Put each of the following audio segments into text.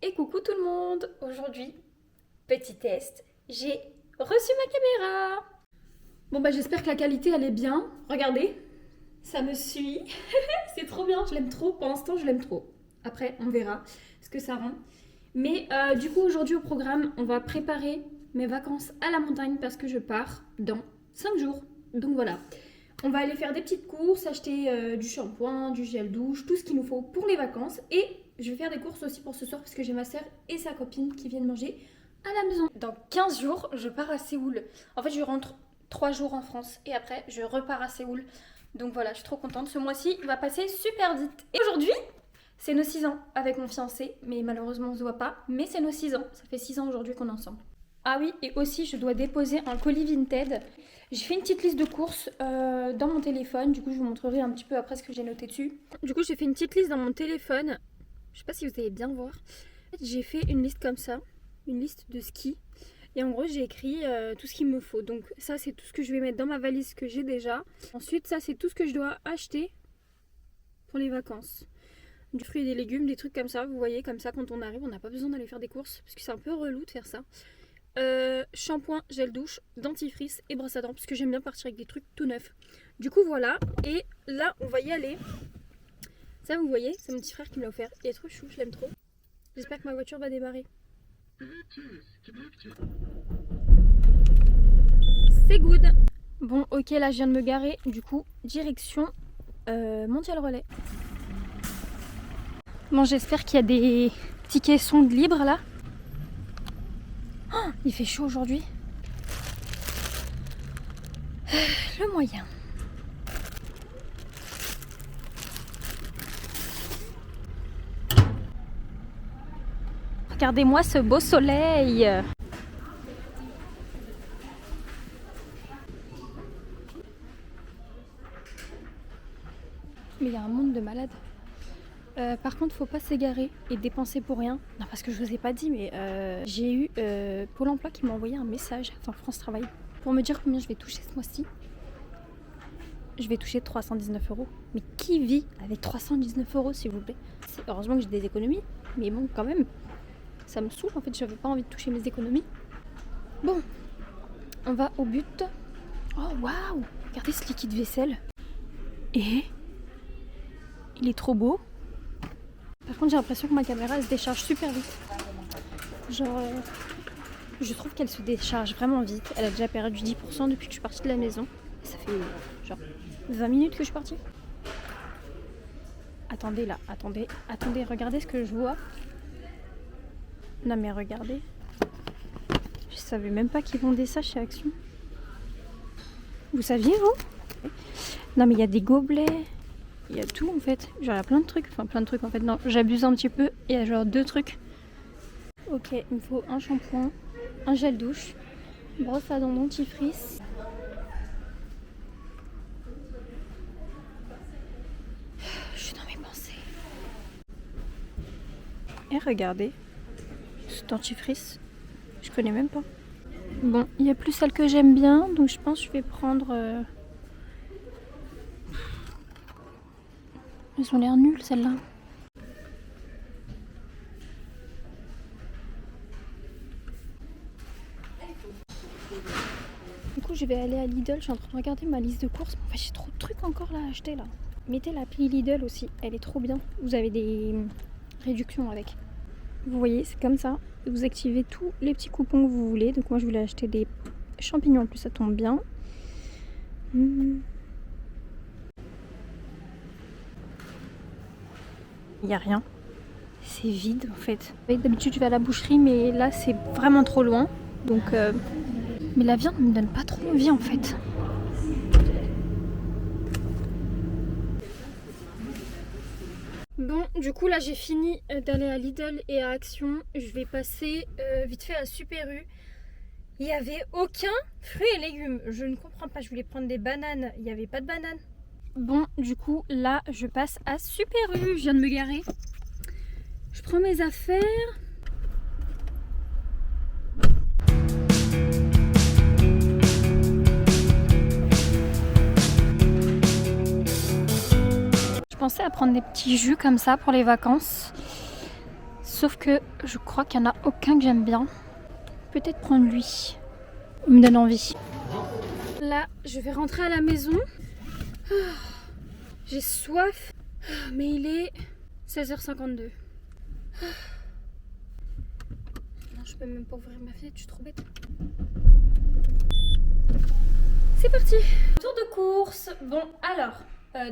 Et coucou tout le monde. Aujourd'hui, petit test, j'ai reçu ma caméra. Bon bah j'espère que la qualité elle est bien. Regardez, ça me suit. C'est trop bien, je l'aime trop. Pour l'instant je l'aime trop. Après on verra ce que ça rend. Mais du coup aujourd'hui au programme, on va préparer mes vacances à la montagne parce que je pars dans 5 jours. Donc voilà. On va aller faire des petites courses, acheter du shampoing, du gel douche, tout ce qu'il nous faut pour les vacances. Et je vais faire des courses aussi pour ce soir parce que j'ai ma soeur et sa copine qui viennent manger à la maison. Dans 15 jours, je pars à Séoul. En fait, je rentre 3 jours en France et après, je repars à Séoul. Donc voilà, je suis trop contente. Ce mois-ci va passer super vite. Et aujourd'hui, c'est nos 6 ans avec mon fiancé. Mais malheureusement, on se voit pas. Mais c'est nos 6 ans. Ça fait 6 ans aujourd'hui qu'on est ensemble. Ah oui, et aussi, je dois déposer un colis Vinted. J'ai fait une petite liste de courses dans mon téléphone. Du coup, je vous montrerai un petit peu après ce que j'ai noté dessus. Du coup, j'ai fait une petite liste dans mon téléphone. Je sais pas si vous allez bien voir. En fait, j'ai fait une liste comme ça. Une liste de ski. Et en gros, j'ai écrit tout ce qu'il me faut. Donc ça, c'est tout ce que je vais mettre dans ma valise que j'ai déjà. Ensuite, ça, c'est tout ce que je dois acheter pour les vacances. Du fruit et des légumes, des trucs comme ça. Vous voyez, comme ça, quand on arrive, on n'a pas besoin d'aller faire des courses. Parce que c'est un peu relou de faire ça. Shampoing, gel douche, dentifrice et brosse à dents parce que j'aime bien partir avec des trucs tout neufs. Du coup voilà, et là on va y aller. Ça vous voyez, c'est mon petit frère qui me l'a offert. Il est trop chou, je l'aime trop. J'espère que ma voiture va démarrer. C'est good. Bon ok, là je viens de me garer. Du coup direction Mondial Relais. Bon, j'espère qu'il y a des petits caissons de libre là. Oh, il fait chaud aujourd'hui. Le moyen. Regardez-moi ce beau soleil. Mais il y a un monde de malades. Par contre, faut pas s'égarer et dépenser pour rien. Non, parce que je vous ai pas dit, mais j'ai eu Pôle emploi qui m'a envoyé un message, enfin France Travail, pour me dire combien je vais toucher ce mois-ci. Je vais toucher 319 €. Mais qui vit avec 319 € s'il vous plaît? Heureusement que j'ai des économies, mais bon, quand même, ça me saoule en fait, j'avais pas envie de toucher mes économies. Bon, on va au but. Oh waouh! Regardez ce liquide vaisselle. Et il est trop beau. Par contre, j'ai l'impression que ma caméra elle se décharge super vite. Genre, je trouve qu'elle se décharge vraiment vite. Elle a déjà perdu 10% depuis que je suis partie de la maison. Et ça fait genre 20 minutes que je suis partie. Attendez là, attendez, regardez ce que je vois. Non mais regardez. Je savais même pas qu'ils vendaient ça chez Action. Vous saviez vous? Non mais il y a des gobelets. Il y a tout en fait, genre il y a plein de trucs, en fait, non, j'abuse un petit peu, il y a genre 2 trucs. Ok, il me faut un shampoing, un gel douche, brosse à dents, dentifrice. Je suis dans mes pensées. Et regardez, ce dentifrice, je connais même pas. Bon, il y a plus celle que j'aime bien, donc je pense que je vais prendre... Elles ont l'air nulles celles-là. Du coup je vais aller à Lidl, je suis en train de regarder ma liste de courses. En fait j'ai trop de trucs encore là à acheter là. Mettez l'appli Lidl aussi, elle est trop bien. Vous avez des réductions avec. Vous voyez, c'est comme ça. Vous activez tous les petits coupons que vous voulez. Donc moi je voulais acheter des champignons en plus, ça tombe bien. Il n'y a rien. C'est vide en fait. D'habitude je vais à la boucherie mais là c'est vraiment trop loin. Donc mais la viande ne me donne pas trop envie en fait. Bon, du coup là j'ai fini d'aller à Lidl et à Action. Je vais passer vite fait à Super U. Il n'y avait aucun fruits et légumes. Je ne comprends pas, je voulais prendre des bananes. Il n'y avait pas de bananes. Bon, du coup là je passe à Super U. Je viens de me garer. Je prends mes affaires. Je pensais à prendre des petits jus comme ça pour les vacances. Sauf que je crois qu'il n'y en a aucun que j'aime bien. Peut-être prendre lui. Il me donne envie. Là, je vais rentrer à la maison. J'ai soif. Mais il est 16h52. Non, je peux même pas ouvrir ma fenêtre, je suis trop bête. C'est parti. Tour de course. Bon, alors,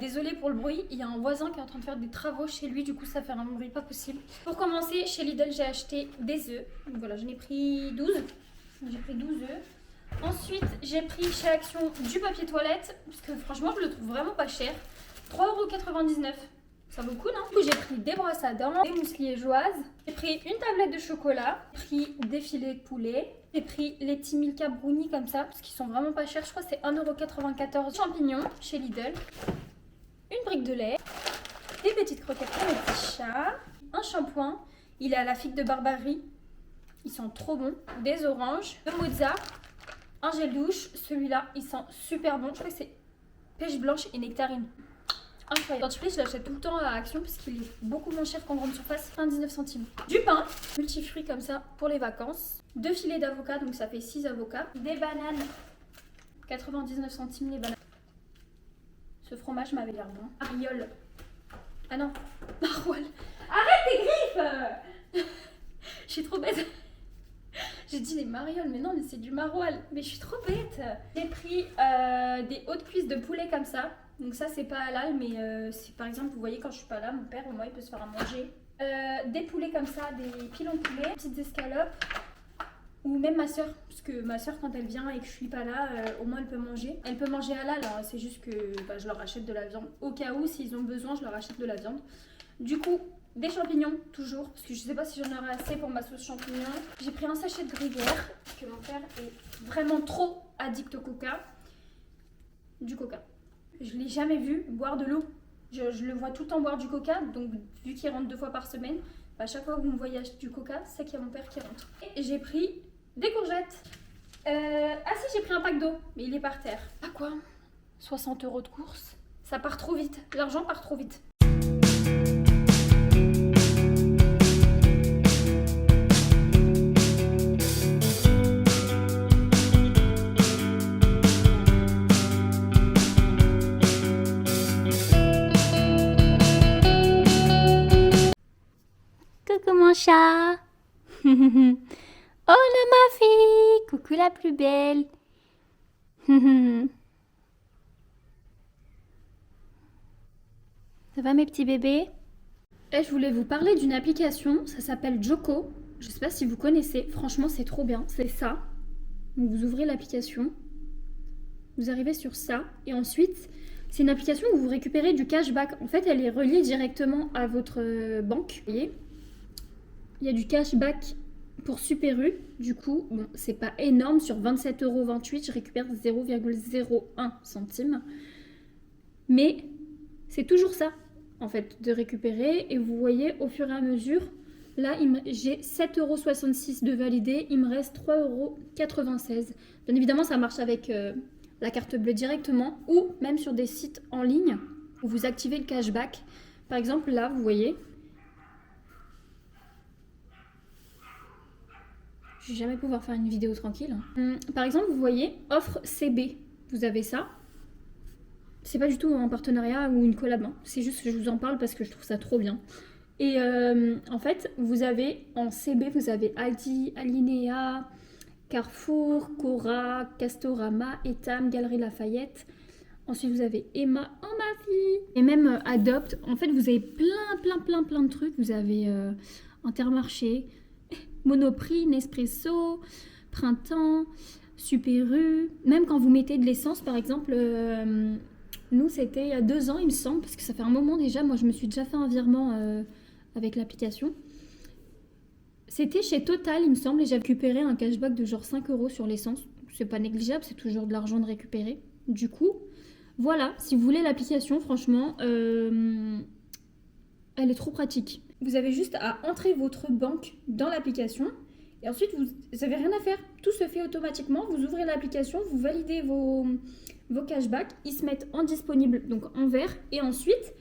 désolée pour le bruit, il y a un voisin qui est en train de faire des travaux chez lui, du coup ça fait un bruit pas possible. Pour commencer, chez Lidl, j'ai acheté des œufs. Donc voilà, j'en ai pris 12. J'ai pris 12 œufs. Ensuite, j'ai pris chez Action du papier toilette, parce que franchement, je le trouve vraiment pas cher. 3,99 €. Ça vaut le coup, non? Du coup, j'ai pris des brosses à dents, des mousses liégeoises. J'ai pris une tablette de chocolat. J'ai pris des filets de poulet. J'ai pris les petits Milka brownies comme ça, parce qu'ils sont vraiment pas chers. Je crois que c'est 1,94 €. Champignons chez Lidl. Une brique de lait. Des petites croquettes pour les petits chats. Un shampoing. Il est à la figue de Barbarie. Ils sont trop bons. Des oranges. De mozza. Un gel douche. Celui-là, il sent super bon. Je crois que c'est pêche blanche et nectarine. Incroyable. Dentifrice, je l'achète tout le temps à Action parce qu'il est beaucoup moins cher qu'en grande surface. 99 centimes. Du pain, multifruits comme ça pour les vacances. 2 filets d'avocat, donc ça fait 6 avocats. Des bananes, 99 centimes les bananes. Ce fromage m'avait l'air bon. Mariole. Ah non, maroilles. Arrête tes griffes. Je suis trop bête. J'ai dit des marioles, mais non, mais c'est du maroilles. Mais je suis trop bête. J'ai pris des hautes cuisses de poulet comme ça. Donc ça, c'est pas halal, mais si par exemple, vous voyez, quand je suis pas là, mon père, au moins, il peut se faire à manger. Des poulets comme ça, des pilons de poulet, petites escalopes. Ou même ma soeur, parce que ma soeur, quand elle vient et que je suis pas là, au moins, elle peut manger. Elle peut manger halal, hein, c'est juste que je leur achète de la viande. Au cas où, s'ils ont besoin, je leur achète de la viande. Du coup, des champignons, toujours, parce que je sais pas si j'en aurai assez pour ma sauce champignons. J'ai pris un sachet de gruyère, parce que mon père est vraiment trop addict au coca. Du coca. Je l'ai jamais vu boire de l'eau. Je le vois tout le temps boire du coca, donc vu qu'il rentre 2 fois par semaine, à chaque fois que vous me voyez acheter du coca, c'est qu'il y a mon père qui rentre. Et j'ai pris des courgettes. Ah si, j'ai pris un pack d'eau, mais il est par terre. Ah quoi, 60 € de course. Ça part trop vite, l'argent part trop vite. Coucou mon chat. Oh là ma fille. Coucou la plus belle. Ça va mes petits bébés? Et je voulais vous parler d'une application, ça s'appelle Joko. Je sais pas si vous connaissez, franchement c'est trop bien. C'est ça. Donc vous ouvrez l'application, vous arrivez sur ça et ensuite c'est une application où vous récupérez du cashback. En fait elle est reliée directement à votre banque. Vous voyez, il y a du cashback pour Super U. Du coup, bon, c'est pas énorme. Sur 27,28 €, je récupère 0,01 centime. Mais c'est toujours ça, en fait, de récupérer. Et vous voyez, au fur et à mesure, là, j'ai 7,66 € de validé. Il me reste 3,96 €. Bien évidemment, ça marche avec la carte bleue directement ou même sur des sites en ligne où vous activez le cashback. Par exemple, là, vous voyez... Je vais jamais pouvoir faire une vidéo tranquille. Par exemple, vous voyez, offre CB. Vous avez ça. C'est pas du tout un partenariat ou une collab. Hein. C'est juste que je vous en parle parce que je trouve ça trop bien. Et en fait, vous avez en CB, vous avez Aldi, Alinea, Carrefour, Cora, Castorama, Etam, Galeries Lafayette. Ensuite, vous avez Emma, oh ma fille. Et même Adopt. En fait, vous avez plein de trucs. Vous avez Intermarché, Monoprix, Nespresso, Printemps, Super U. Même quand vous mettez de l'essence, par exemple, nous c'était il y a 2 ans, il me semble, parce que ça fait un moment déjà. Moi, je me suis déjà fait un virement avec l'application. C'était chez Total, il me semble, et j'ai récupéré un cashback de genre 5 € sur l'essence. C'est pas négligeable, c'est toujours de l'argent de récupérer. Du coup, voilà, si vous voulez l'application, franchement, elle est trop pratique. Vous avez juste à entrer votre banque dans l'application et ensuite vous n'avez rien à faire. Tout se fait automatiquement. Vous ouvrez l'application, vous validez vos cashbacks, ils se mettent en disponible, donc en vert, et ensuite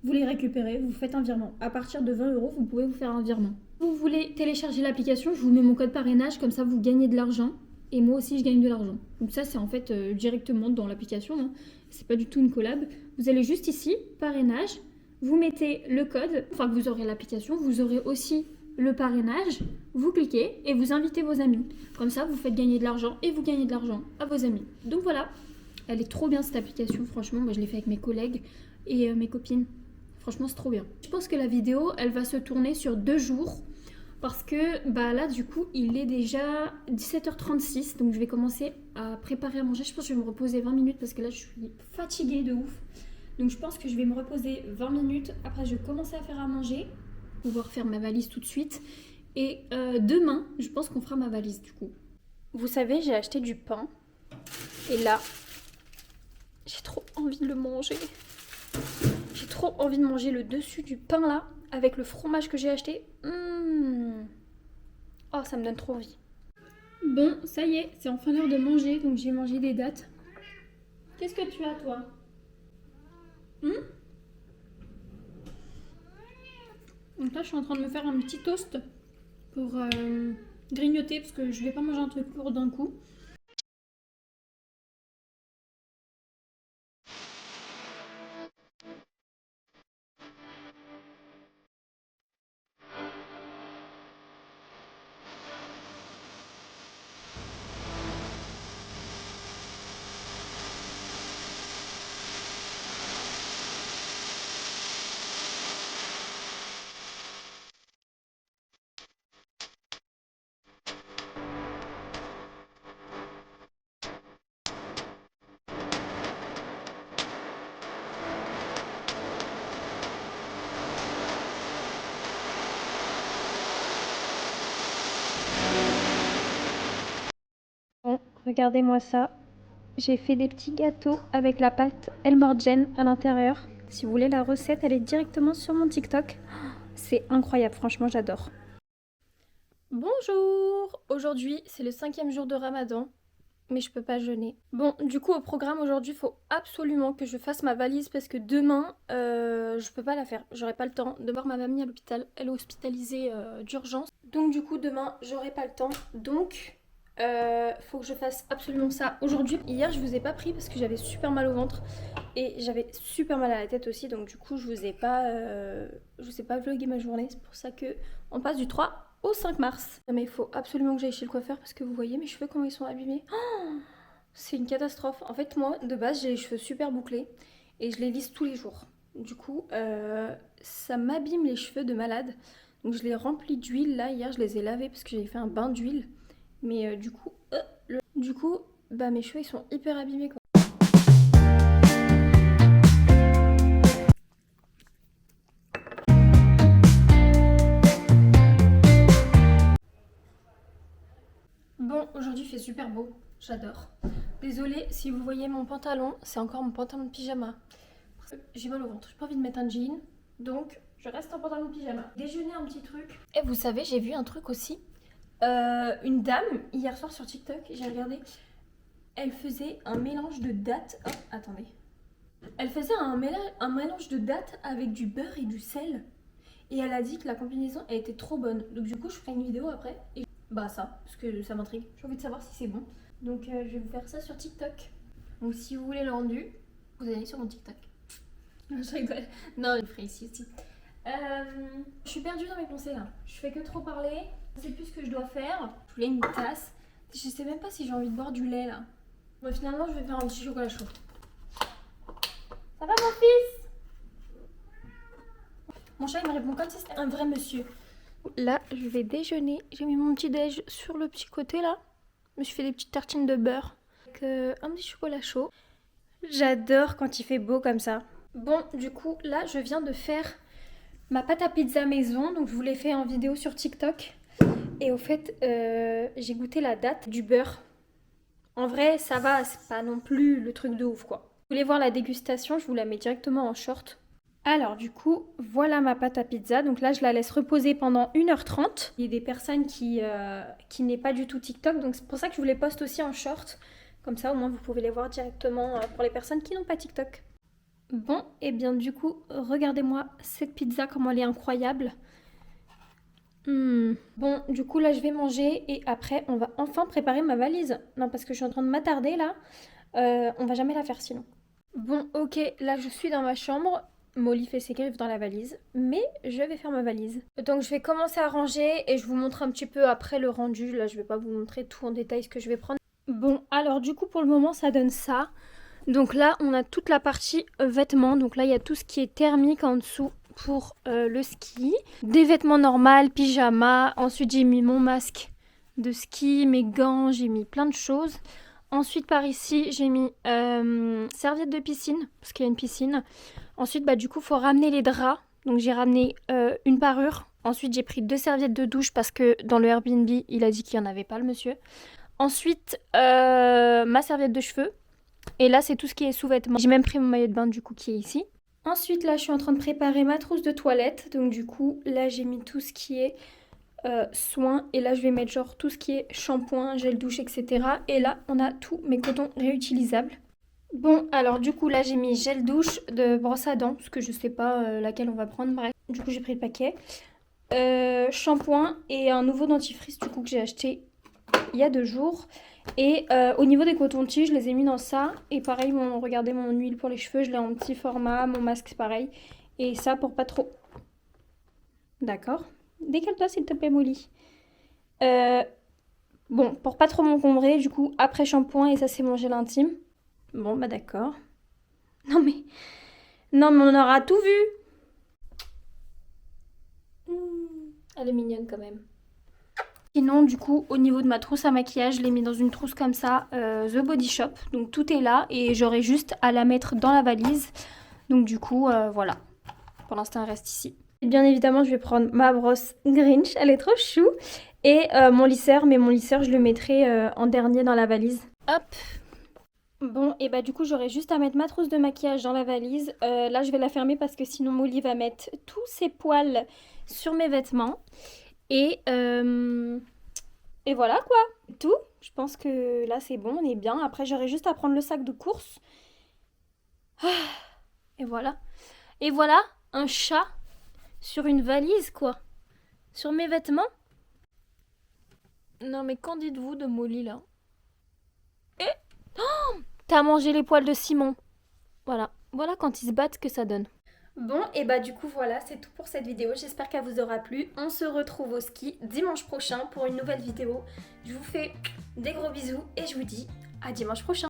vous les récupérez, vous faites un virement. À partir de 20 €, vous pouvez vous faire un virement. Vous voulez télécharger l'application, je vous mets mon code parrainage, comme ça vous gagnez de l'argent. Et moi aussi je gagne de l'argent. Donc ça c'est en fait directement dans l'application, hein. C'est pas du tout une collab. Vous allez juste ici, parrainage, vous mettez le code, enfin vous aurez l'application, vous aurez aussi le parrainage, vous cliquez et vous invitez vos amis. Comme ça vous faites gagner de l'argent et vous gagnez de l'argent à vos amis. Donc voilà, elle est trop bien cette application, franchement, moi je l'ai fait avec mes collègues et mes copines. Franchement c'est trop bien. Je pense que la vidéo elle va se tourner sur 2 jours. Parce que bah là du coup il est déjà 17h36, donc je vais commencer à préparer à manger. Je pense que je vais me reposer 20 minutes parce que là je suis fatiguée de ouf. Donc je pense que je vais me reposer 20 minutes, après je vais commencer à faire à manger, pouvoir faire ma valise tout de suite. Et demain je pense qu'on fera ma valise du coup. Vous savez, j'ai acheté du pain et là j'ai trop envie de le manger. J'ai trop envie de manger le dessus du pain là avec le fromage que j'ai acheté. Oh, ça me donne trop envie. Bon, ça y est, c'est enfin l'heure de manger, donc j'ai mangé des dattes. Qu'est-ce que tu as, toi? Donc là, je suis en train de me faire un petit toast pour grignoter, parce que je vais pas manger un truc lourd d'un coup. Bon, regardez-moi ça. J'ai fait des petits gâteaux avec la pâte Elmorgen à l'intérieur. Si vous voulez la recette, elle est directement sur mon TikTok. C'est incroyable, franchement, j'adore. Bonjour! Aujourd'hui, c'est le 5e jour de Ramadan, mais je peux pas jeûner. Bon, du coup, au programme aujourd'hui, il faut absolument que je fasse ma valise parce que demain, je peux pas la faire. J'aurai pas le temps de voir ma mamie à l'hôpital. Elle est hospitalisée d'urgence. Donc, du coup, demain, j'aurai pas le temps. Donc, faut que je fasse absolument ça aujourd'hui. Hier, je vous ai pas pris parce que j'avais super mal au ventre et j'avais super mal à la tête aussi. Donc, du coup, je vous ai pas vlogué ma journée. C'est pour ça que on passe du 3 au 5 mars. Mais il faut absolument que j'aille chez le coiffeur parce que vous voyez mes cheveux comment ils sont abîmés. C'est une catastrophe. En fait, moi, de base, j'ai les cheveux super bouclés et je les lisse tous les jours. Du coup, ça m'abîme les cheveux de malade. Donc, je les remplis d'huile. Là, hier, je les ai lavés parce que j'ai fait un bain d'huile. Mais du coup, bah, mes cheveux, ils sont hyper abîmés, quoi. Bon, aujourd'hui, il fait super beau. J'adore. Désolée si vous voyez mon pantalon, c'est encore mon pantalon de pyjama. J'ai mal au ventre, j'ai pas envie de mettre un jean, donc je reste en pantalon de pyjama. Déjeuner un petit truc. Et vous savez, j'ai vu un truc aussi. Une dame, hier soir sur TikTok, j'ai regardé, elle faisait un mélange de dattes. Oh, attendez. Elle faisait un mélange de dattes avec du beurre et du sel. Et elle a dit que la combinaison elle était trop bonne. Donc du coup, je ferai une vidéo après. Et bah ça, parce que ça m'intrigue. J'ai envie de savoir si c'est bon. Donc je vais vous faire ça sur TikTok. Donc si vous voulez le rendu, vous allez sur mon TikTok. Non, je rigole. Non, je le ferai ici aussi. Je suis perdue dans mes pensées là. Je fais que trop parler. Je sais plus ce que je dois faire. Je voulais une tasse. Je sais même pas si j'ai envie de boire du lait là. Bon, finalement, je vais faire un petit chocolat chaud. Ça va mon fils? Mon chat il me répond comme si c'était un vrai monsieur. Là, je vais déjeuner. J'ai mis mon petit déj sur le petit côté là. Je me suis fait des petites tartines de beurre avec un petit chocolat chaud. J'adore quand il fait beau comme ça. Bon, du coup, là, je viens de faire ma pâte à pizza maison. Donc, je vous l'ai fait en vidéo sur TikTok. Et au fait, j'ai goûté la date du beurre. En vrai, ça va, c'est pas non plus le truc de ouf, quoi. Vous voulez voir la dégustation, je vous la mets directement en short. Alors du coup, voilà ma pâte à pizza. Donc là, je la laisse reposer pendant 1h30. Il y a des personnes qui n'est pas du tout TikTok, donc c'est pour ça que je vous les poste aussi en short. Comme ça, au moins, vous pouvez les voir directement pour les personnes qui n'ont pas TikTok. Bon, et bien du coup, regardez-moi cette pizza, comment elle est incroyable. Bon, du coup là je vais manger et après on va enfin préparer ma valise. Non, parce que je suis en train de m'attarder là. On va jamais la faire sinon. Bon, ok, là je suis dans ma chambre. Molly fait ses griffes dans la valise, mais je vais faire ma valise. Donc je vais commencer à ranger et je vous montre un petit peu après le rendu. Là je vais pas vous montrer tout en détail ce que je vais prendre. Bon, alors du coup pour le moment ça donne ça. Donc là on a toute la partie vêtements. Donc là il y a tout ce qui est thermique en dessous pour le ski. Des vêtements normaux, pyjama. Ensuite j'ai mis mon masque de ski, mes gants, j'ai mis plein de choses. Ensuite par ici j'ai mis serviette de piscine parce qu'il y a une piscine. Ensuite bah du coup faut ramener les draps. Donc j'ai ramené une parure. Ensuite j'ai pris 2 serviettes de douche parce que dans le Airbnb il a dit qu'il n'y en avait pas le monsieur. Ensuite ma serviette de cheveux. Et là c'est tout ce qui est sous-vêtements. J'ai même pris mon maillot de bain du coup qui est ici. Ensuite là je suis en train de préparer ma trousse de toilette. Donc du coup là j'ai mis tout ce qui est soins. Et là je vais mettre genre tout ce qui est shampoing, gel douche, etc. Et là on a tous mes cotons réutilisables. Bon alors du coup là j'ai mis gel douche, de brosse à dents, parce que je sais pas laquelle on va prendre, bref. Du coup j'ai pris le paquet. Shampoing et un nouveau dentifrice du coup que j'ai acheté il y a 2 jours. Et au niveau des cotons-tiges, je les ai mis dans ça. Et pareil, regardez mon huile pour les cheveux, je l'ai en petit format, mon masque c'est pareil. Et ça pour pas trop... D'accord. Décale-toi s'il te plaît Molly. Bon, pour pas trop m'encombrer, du coup, après shampoing et ça c'est mon gel intime. Bon, bah d'accord. Non mais... Non mais on aura tout vu. Elle est mignonne quand même. Sinon, du coup, au niveau de ma trousse à maquillage, je l'ai mis dans une trousse comme ça, The Body Shop. Donc tout est là et j'aurai juste à la mettre dans la valise. Donc du coup, voilà. Pour l'instant, elle reste ici. Et bien évidemment, je vais prendre ma brosse Grinch. Elle est trop chou. Et mon lisseur, mais mon lisseur, je le mettrai en dernier dans la valise. Hop. Bon, et bah du coup, j'aurai juste à mettre ma trousse de maquillage dans la valise. Là, je vais la fermer parce que sinon, Molly va mettre tous ses poils sur mes vêtements. Et voilà quoi, tout. Je pense que là c'est bon, on est bien. Après j'aurai juste à prendre le sac de course. Et voilà. Et voilà, un chat sur une valise quoi. Sur mes vêtements. Non mais qu'en dites-vous de Molly là? Et t'as mangé les poils de Simon. Voilà, voilà quand ils se battent que ça donne. Bon, et bah du coup voilà, c'est tout pour cette vidéo. J'espère qu'elle vous aura plu. On se retrouve au ski dimanche prochain pour une nouvelle vidéo. Je vous fais des gros bisous et je vous dis à dimanche prochain.